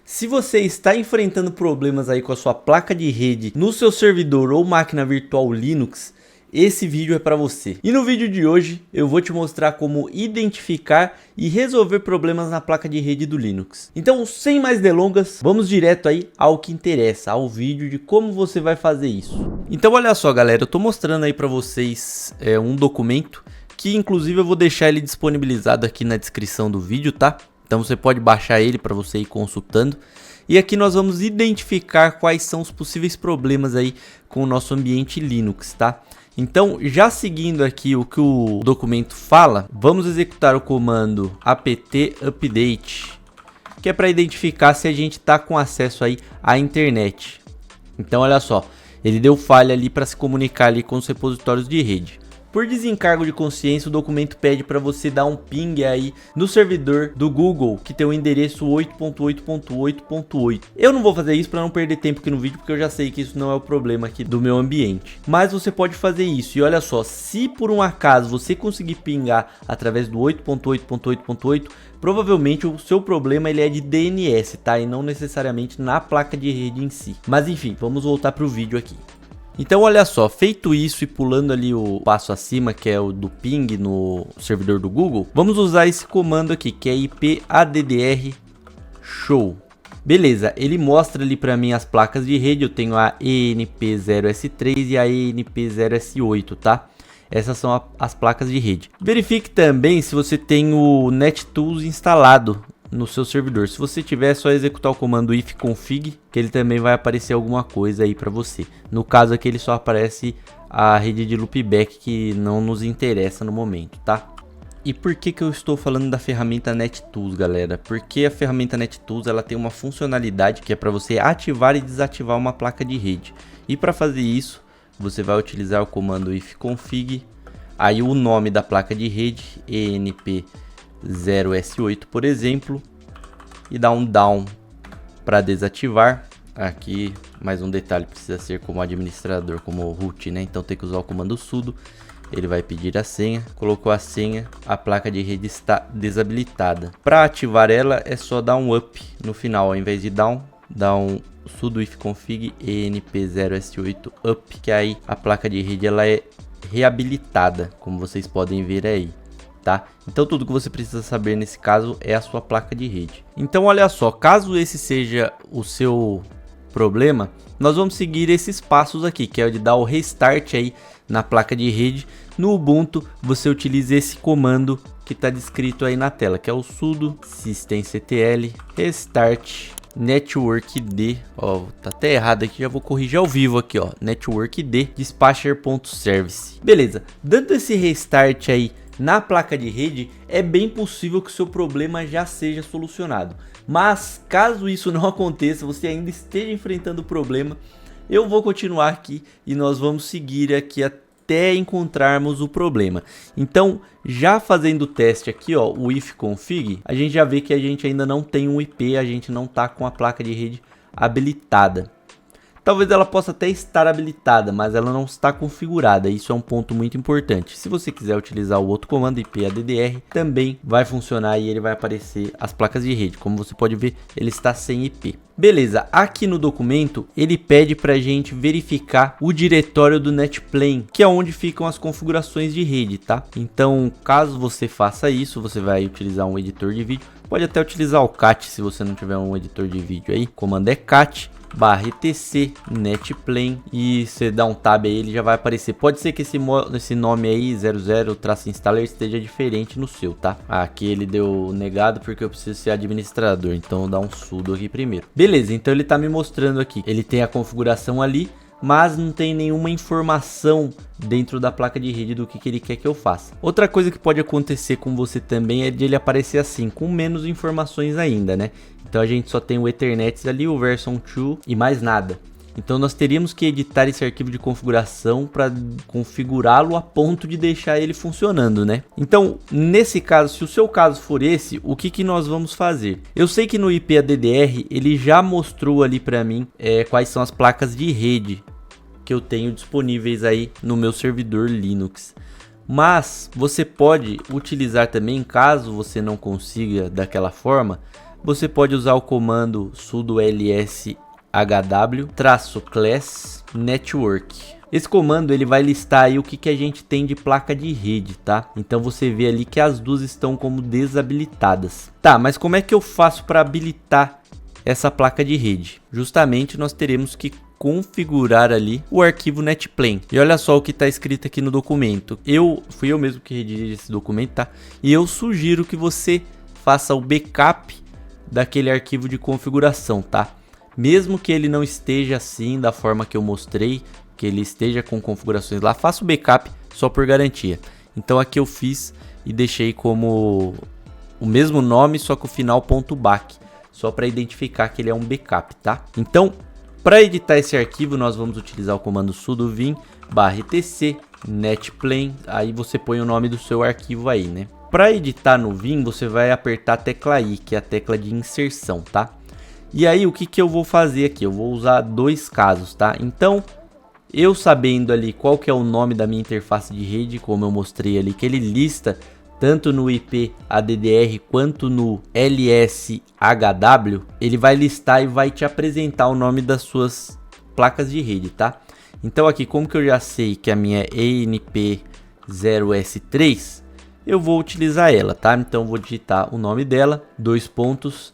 Se você está enfrentando problemas aí com a sua placa de rede no seu servidor ou máquina virtual Linux, esse vídeo é para você. E no vídeo de hoje eu vou te mostrar como identificar e resolver problemas na placa de rede do Linux. Então, sem mais delongas, vamos direto aí ao que interessa, ao vídeo de como você vai fazer isso. Então olha só galera, eu tô mostrando aí para vocês um documento que inclusive eu vou deixar ele disponibilizado aqui na descrição do vídeo, tá? Então você pode baixar ele para você ir consultando. E aqui nós vamos identificar quais são os possíveis problemas aí com o nosso ambiente Linux, tá? Então, já seguindo aqui o que o documento fala, vamos executar o comando apt update, que é para identificar se a gente está com acesso aí à internet. Então, olha só, ele deu falha ali para se comunicar ali com os repositórios de rede. Por desencargo de consciência, o documento pede para você dar um ping aí no servidor do Google, que tem o endereço 8.8.8.8. Eu não vou fazer isso para não perder tempo aqui no vídeo, porque eu já sei que isso não é o problema aqui do meu ambiente. Mas você pode fazer isso. E olha só, se por um acaso você conseguir pingar através do 8.8.8.8, provavelmente o seu problema ele é de DNS, tá? E não necessariamente na placa de rede em si. Mas enfim, vamos voltar para o vídeo aqui. Então olha só, feito isso e pulando ali o passo acima, que é o do ping no servidor do Google, vamos usar esse comando aqui, que é ipaddr show. Beleza, ele mostra ali para mim as placas de rede, eu tenho a ENP0S3 e a ENP0S8, tá? Essas são as placas de rede. Verifique também se você tem o NetTools instalado no seu servidor. Se você tiver, é só executar o comando ifconfig, que ele também vai aparecer alguma coisa aí para você. No caso aqui ele só aparece a rede de loopback, que não nos interessa no momento, tá? E por que eu estou falando da ferramenta NetTools, galera? Porque a ferramenta NetTools ela tem uma funcionalidade que é para você ativar e desativar uma placa de rede. E para fazer isso, você vai utilizar o comando ifconfig, aí o nome da placa de rede, ENP0S8, por exemplo, e dar um down para desativar. Aqui mais um detalhe, precisa ser como administrador, como root, né? Então tem que usar o comando sudo. Ele vai pedir a senha, colocou a senha, a placa de rede está desabilitada. Para ativar ela é só dar um up no final, ao invés de down, dá um sudo ifconfig enp0s8 up, que aí a placa de rede ela é reabilitada, como vocês podem ver aí. Tá? Então tudo que você precisa saber nesse caso é a sua placa de rede. Então olha só, caso esse seja o seu problema, nós vamos seguir esses passos aqui, que é o de dar o restart aí na placa de rede. No Ubuntu você utiliza esse comando que está descrito aí na tela, que é o sudo systemctl restart networkd, ó, tá até errado aqui, já vou corrigir ao vivo aqui, ó, networkd dispatcher.service. Beleza, dando esse restart aí na placa de rede, é bem possível que o seu problema já seja solucionado. Mas caso isso não aconteça, você ainda esteja enfrentando o problema, eu vou continuar aqui e nós vamos seguir aqui até encontrarmos o problema. Então, já fazendo o teste aqui, ó, o ifconfig, a gente já vê que a gente ainda não tem um IP, a gente não tá com a placa de rede habilitada. Talvez ela possa até estar habilitada, mas ela não está configurada. Isso é um ponto muito importante. Se você quiser utilizar o outro comando ipaddr, também vai funcionar e ele vai aparecer as placas de rede. Como você pode ver, ele está sem IP. Beleza, aqui no documento ele pede para a gente verificar o diretório do NetPlane, que é onde ficam as configurações de rede, tá? Então, caso você faça isso, você vai utilizar um editor de vídeo. Pode até utilizar o cat se você não tiver um editor de vídeo aí. O comando é cat /etc netplane e você dá um tab aí, ele já vai aparecer. Pode ser que esse nome aí 00-installer esteja diferente no seu, tá? Aqui ele deu negado porque eu preciso ser administrador, então dá um sudo aqui primeiro. Beleza, então ele tá me mostrando aqui, ele tem a configuração ali, mas não tem nenhuma informação dentro da placa de rede do que ele quer que eu faça. Outra coisa que pode acontecer com você também é de ele aparecer assim, com menos informações ainda, né? Então a gente só tem o Ethernet ali, o version 2 e mais nada. Então nós teríamos que editar esse arquivo de configuração para configurá-lo a ponto de deixar ele funcionando, né? Então, nesse caso, se o seu caso for esse, o que nós vamos fazer? Eu sei que no ipaddr ele já mostrou ali para mim quais são as placas de rede que eu tenho disponíveis aí no meu servidor Linux. Mas você pode utilizar também, caso você não consiga daquela forma, você pode usar o comando sudo lshw-class network. Esse comando ele vai listar aí o que a gente tem de placa de rede, tá? Então você vê ali que as duas estão como desabilitadas. Tá, mas como é que eu faço para habilitar essa placa de rede? Justamente nós teremos que configurar ali o arquivo netplane. E olha só o que está escrito aqui no documento. Fui eu mesmo que redigi esse documento, tá? E eu sugiro que você faça o backup daquele arquivo de configuração, tá? Mesmo que ele não esteja assim da forma que eu mostrei, que ele esteja com configurações lá, faça o backup só por garantia. Então aqui eu fiz e deixei como o mesmo nome, só que o final .back, só para identificar que ele é um backup, tá? Então, para editar esse arquivo, nós vamos utilizar o comando sudo vim/etc netplane, aí você põe o nome do seu arquivo aí, né? Para editar no Vim, você vai apertar a tecla I, que é a tecla de inserção, tá? E aí, o que eu vou fazer aqui? Eu vou usar dois casos, tá? Então, eu sabendo ali qual que é o nome da minha interface de rede, como eu mostrei ali, que ele lista tanto no IP ADDR quanto no LSHW, ele vai listar e vai te apresentar o nome das suas placas de rede, tá? Então aqui, como que eu já sei que a minha é ENP0S3, eu vou utilizar ela, tá? Então eu vou digitar o nome dela, dois pontos,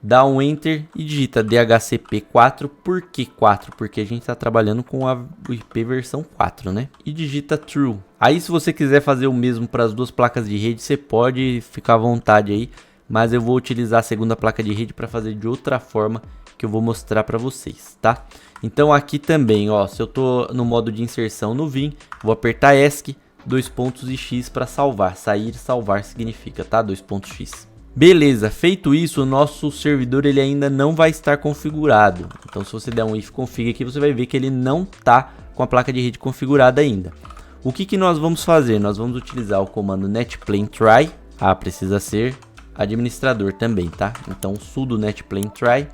dá um enter e digita DHCP4. Por que 4? Porque a gente está trabalhando com a IP versão 4, né? E digita true. Aí se você quiser fazer o mesmo para as duas placas de rede, você pode ficar à vontade aí. Mas eu vou utilizar a segunda placa de rede para fazer de outra forma que eu vou mostrar para vocês, tá? Então aqui também, ó, se eu tô no modo de inserção no Vim, vou apertar ESC, dois pontos e X para salvar. Sair e salvar significa, tá? Dois pontos X. Beleza, feito isso, o nosso servidor ele ainda não vai estar configurado. Então se você der um if config aqui, você vai ver que ele não está com a placa de rede configurada ainda. O que nós vamos fazer? Nós vamos utilizar o comando netplane try. Ah, precisa ser administrador também, tá? Então sudo netplane try.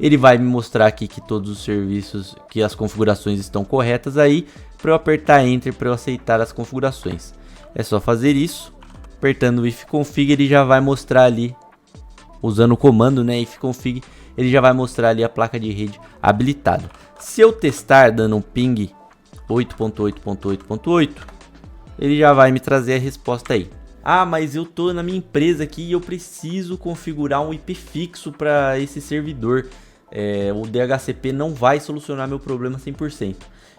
Ele vai me mostrar aqui que todos os serviços, que as configurações estão corretas aí, para eu apertar enter para eu aceitar as configurações. É só fazer isso. Apertando o if config, ele já vai mostrar ali, usando o comando, né, if config, ele já vai mostrar ali a placa de rede habilitada. Se eu testar dando um ping 8.8.8.8, ele já vai me trazer a resposta aí. Ah, mas eu tô na minha empresa aqui e eu preciso configurar um IP fixo para esse servidor. O DHCP não vai solucionar meu problema 100%.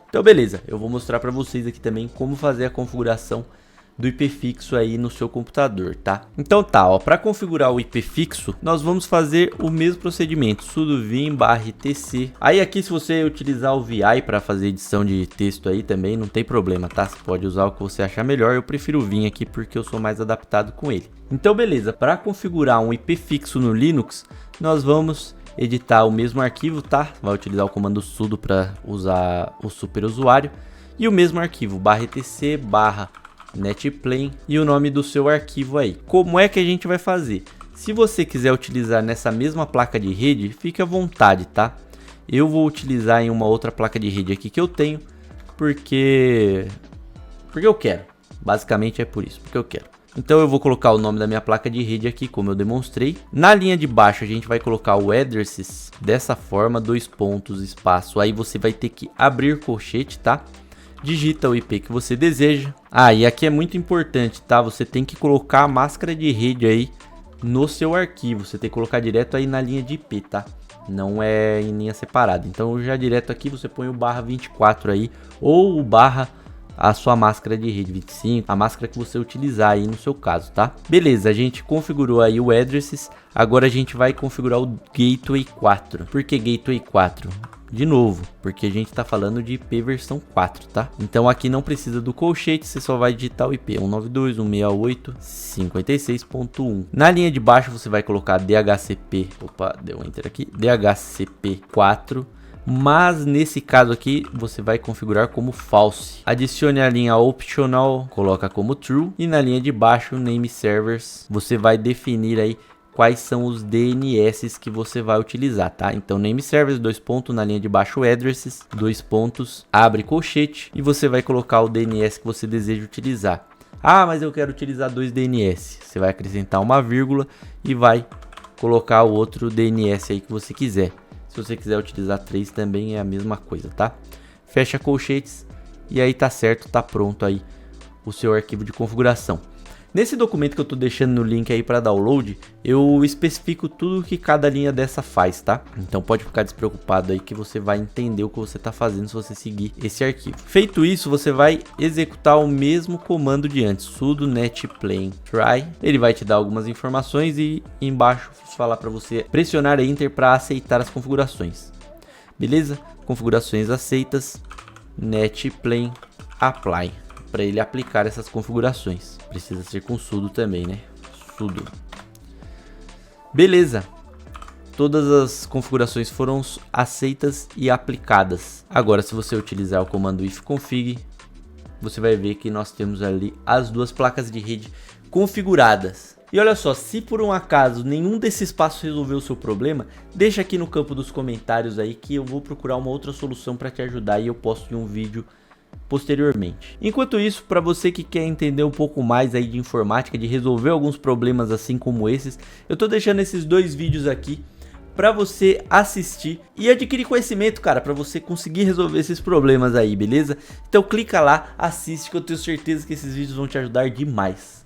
Então beleza, eu vou mostrar para vocês aqui também como fazer a configuração do IP fixo aí no seu computador, tá? Então tá, ó, para configurar o IP fixo, nós vamos fazer o mesmo procedimento, sudo vim/tc. Aí aqui, se você utilizar o VI para fazer edição de texto aí também, não tem problema, tá? Você pode usar o que você achar melhor. Eu prefiro o Vim aqui porque eu sou mais adaptado com ele. Então beleza, para configurar um IP fixo no Linux, nós vamos editar o mesmo arquivo, tá? Vai utilizar o comando sudo para usar o superusuário e o mesmo arquivo /etc/ netplane e o nome do seu arquivo aí. Como é que a gente vai fazer? Se você quiser utilizar nessa mesma placa de rede, fique à vontade, tá? Eu vou utilizar em uma outra placa de rede aqui que eu tenho, porque eu quero. Basicamente é por isso, porque eu quero. Então eu vou colocar o nome da minha placa de rede aqui, como eu demonstrei. Na linha de baixo a gente vai colocar o addresses dessa forma, dois pontos, espaço. Aí você vai ter que abrir colchete, tá? Digita o IP que você deseja. Ah, e aqui é muito importante, tá? Você tem que colocar a máscara de rede aí no seu arquivo. Você tem que colocar direto aí na linha de IP, tá? Não é em linha separada. Então já direto aqui você põe o /24 aí, ou o a sua máscara de rede 25, a máscara que você utilizar aí no seu caso, tá? Beleza, a gente configurou aí o addresses. Agora a gente vai configurar o gateway 4. Por que gateway 4? De novo, porque a gente está falando de IP versão 4, tá? Então aqui não precisa do colchete, você só vai digitar o IP 192.168.56.1. Na linha de baixo você vai colocar DHCP, opa, deu um enter aqui, DHCP4, mas nesse caso aqui você vai configurar como false. Adicione a linha optional, coloca como true, e na linha de baixo, name servers, você vai definir aí quais são os DNS que você vai utilizar, tá? Então name servers, dois pontos, na linha de baixo addresses, dois pontos, abre colchete e você vai colocar o DNS que você deseja utilizar. Ah, mas eu quero utilizar dois DNS. Você vai acrescentar uma vírgula e vai colocar o outro DNS aí que você quiser. Se você quiser utilizar 3 também é a mesma coisa, tá? Fecha colchetes e aí tá certo, tá pronto aí o seu arquivo de configuração. Nesse documento que eu tô deixando no link aí para download, eu especifico tudo que cada linha dessa faz, tá? Então pode ficar despreocupado aí que você vai entender o que você tá fazendo se você seguir esse arquivo. Feito isso, você vai executar o mesmo comando de antes, sudo netplain try. Ele vai te dar algumas informações e embaixo falar para você pressionar Enter para aceitar as configurações. Beleza? Configurações aceitas, netplain apply. Para ele aplicar essas configurações. Precisa ser com sudo também, né? Sudo. Beleza. Todas as configurações foram aceitas e aplicadas. Agora, se você utilizar o comando ifconfig, você vai ver que nós temos ali as duas placas de rede configuradas. E olha só, se por um acaso nenhum desses passos resolveu o seu problema, deixa aqui no campo dos comentários aí que eu vou procurar uma outra solução para te ajudar e eu posto em um vídeo posteriormente. Enquanto isso, para você que quer entender um pouco mais aí de informática, de resolver alguns problemas assim como esses, eu tô deixando esses 2 vídeos aqui para você assistir e adquirir conhecimento, cara, para você conseguir resolver esses problemas aí, beleza? Então clica lá, assiste que eu tenho certeza que esses vídeos vão te ajudar demais.